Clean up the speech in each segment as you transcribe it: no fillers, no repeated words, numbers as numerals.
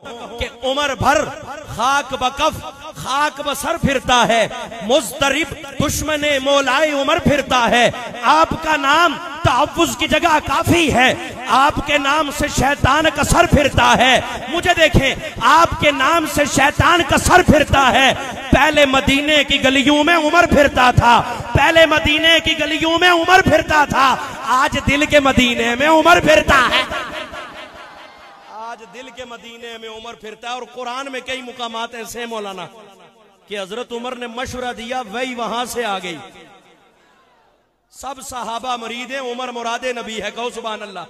कि उमर भर खाक बकफ खाक बसर फिरता है, मुस्तरिब दुश्मने मौलाए उमर फिरता है। आपका नाम तहफ़्फ़ुज़ की जगह काफी है, आपके नाम से शैतान का सर फिरता है। मुझे देखें, आपके नाम से शैतान का सर फिरता है। पहले मदीने की गलियों में उमर फिरता था, पहले मदीने की गलियों में उमर फिरता था, आज दिल के मदीने में उमर फिरता है। आज दिल के मदीने में उमर फिरता है। और कुरान में कई मुकामात ऐसे मौलाना कि हजरत उमर ने मशवरा दिया, वही वहां से आ गई। सब सहाबा मरीद है, उमर मुरादे नबी है। कहो सुभान अल्लाह।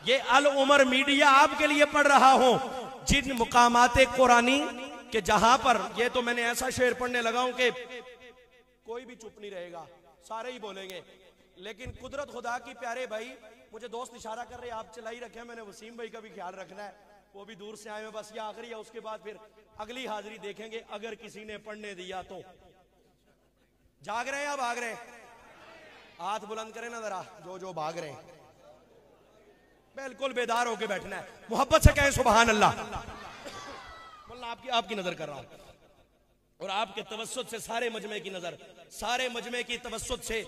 ये अल उमर मीडिया आपके लिए पढ़ रहा हूं, जिन मुकामाते कुरानी के जहां पर, ये तो मैंने ऐसा शेर पढ़ने लगा हूं कि कोई भी चुप नहीं रहेगा, सारे ही बोलेंगे। लेकिन कुदरत खुदा की प्यारे भाई, मुझे दोस्त इशारा कर रहे, आप चलाई रखे, मैंने वसीम भाई का भी ख्याल रखना है, वो भी दूर से आए हैं। बस ये आखिरी है, उसके बाद फिर अगली हाजिरी देखेंगे। अगर किसी ने पढ़ने दिया तो जाग रहे हैं या भाग रहे हैं? हाथ बुलंद करें ना जरा, जो भाग रहे हैं। बिल्कुल बेदार होके बैठना है, मोहब्बत से कहें सुभान अल्लाह। आपकी नजर कर रहा हूं और आपके तवस्सुत से सारे मजमे की नजर, सारे मजमे की तवस्सुत से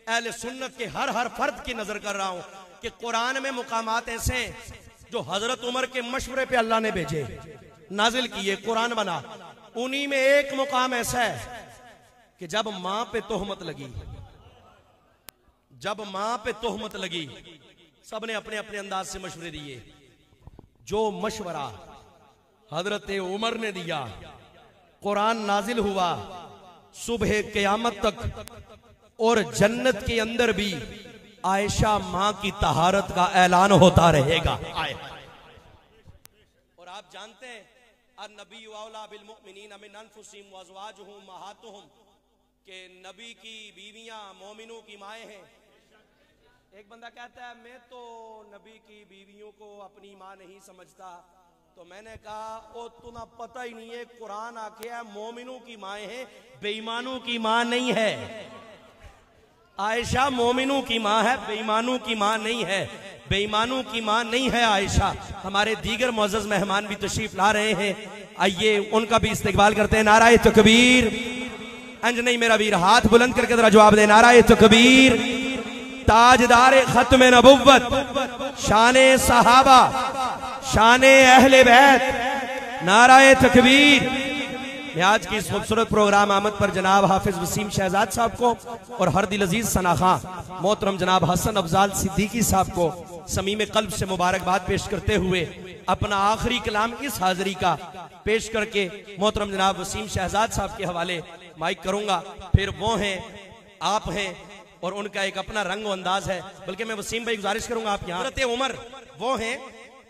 अहले सुन्नत के हर फर्द की नजर कर रहा हूं कि कुरान में मुकामात ऐसे हैं जो हजरत उमर के मशवरे पे अल्लाह ने भेजे, नाजिल किए, कुरान बना। उन्हीं में एक मुकाम ऐसा है कि जब मां पे तोहमत लगी, जब मां पे तोहमत लगी, सबने अपने अपने अंदाज से मशवरे दिए। जो मशवरा हजरत उमर ने दिया, कुरान नाजिल हुआ, सुबह क़यामत तक और जन्नत के अंदर भी आयशा मां की तहारत का ऐलान होता रहेगा। और आप जानते हैं, अन्नबी औला बिल मुमिनीन मिन अनफुसिहिम व अज़वाजुहुम उम्महातुहुम, के नबी की बीवियां मोमिनों की माएँ हैं। एक बंदा कहता है, मैं तो नबी की बीवियों को अपनी माँ नहीं समझता। तो मैंने कहा, ओ तुम्हें पता ही नहीं है, कुरान आके है मोमिनों की माँ है, बेईमानों की माँ नहीं है। आयशा मोमिनों की माँ है, बेईमानों की माँ नहीं है, बेईमानों की माँ नहीं है आयशा। हमारे दीगर मुअज़्ज़ज़ मेहमान भी तशरीफ ला रहे हैं, आइए उनका भी इस्तकबाल करते हैं। नाराए तकबीर। अंज नहीं मेरा वीर, हाथ बुलंद करके जरा जवाब दे। नाराए तकबीर। ताजदार खत्म नबुव्वत, शाने सहाबा, शाने अहले बैत, नाराए तकबीर। आज की इस खूबसूरत प्रोग्राम आमद पर जनाब हाफिज वसीम शहजाद साहब को और हर दिल अजीज सना खां मोहतरम जनाब हसन अफजाल सिद्दीकी साहब को समीम कल्ब से मुबारकबाद पेश करते हुए अपना आखिरी कलाम इस हाजिरी का पेश करके मोहतरम जनाब वसीम शहजाद साहब के हवाले माइक करूंगा। फिर वो हैं, आप हैं, और उनका एक अपना रंग व अंदाज है। बल्कि मैं वसीम भाई गुजारिश करूंगा, आप यहाँ हज़रत उमर वो हैं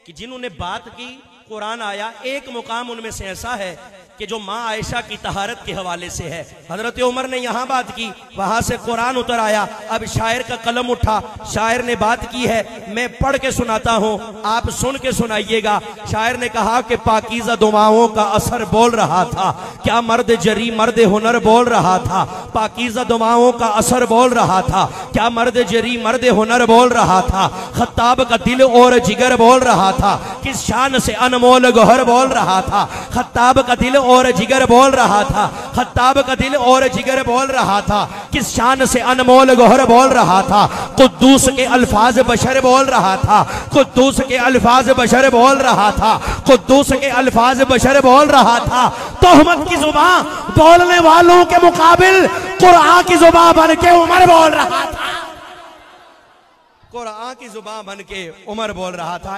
कि जिन्होंने बात की, कुरान आया, एक मुकाम उनमें से ऐसा है कि जो माँ आयशा की तहारत के हवाले से है। हजरत उमर ने यहाँ बात की, वहां से कुरान उतर आया। अब शायर का कलम उठा, शायर ने बात की है, मैं पढ़ के सुनाता हूँ, आप सुन के सुनाइएगा। शायर ने कहा कि पाकीज़ा दुआओं का असर बोल रहा था, क्या मर्द जरी मर्द हुनर बोल रहा था। पाकीज़ा दुआओं का असर बोल रहा था, क्या मर्द जरी मर्द हुनर बोल रहा था। खत्ताब का दिल और जिगर बोल रहा था, किस शान से अनमोल गौहर बोल रहा था। खत्ताब का दिल और जिगर बोल रहा था, खत्ताब का दिल और जिगर बोल रहा था, किस शान से अनमोल गौहर बोल रहा था। कुद्दूस के अल्फाज बशर बोल रहा था, कुद्दूस के अल्फाज बशर बोल रहा था, कुद्दूस के अल्फाज बशर बोल रहा था। तोहमत की जुबान बोलने वालों के मुकाबिल कुरान की जुबान बन के उमर बोल रहा था, कुरान की जुबान बन के उमर बोल रहा था।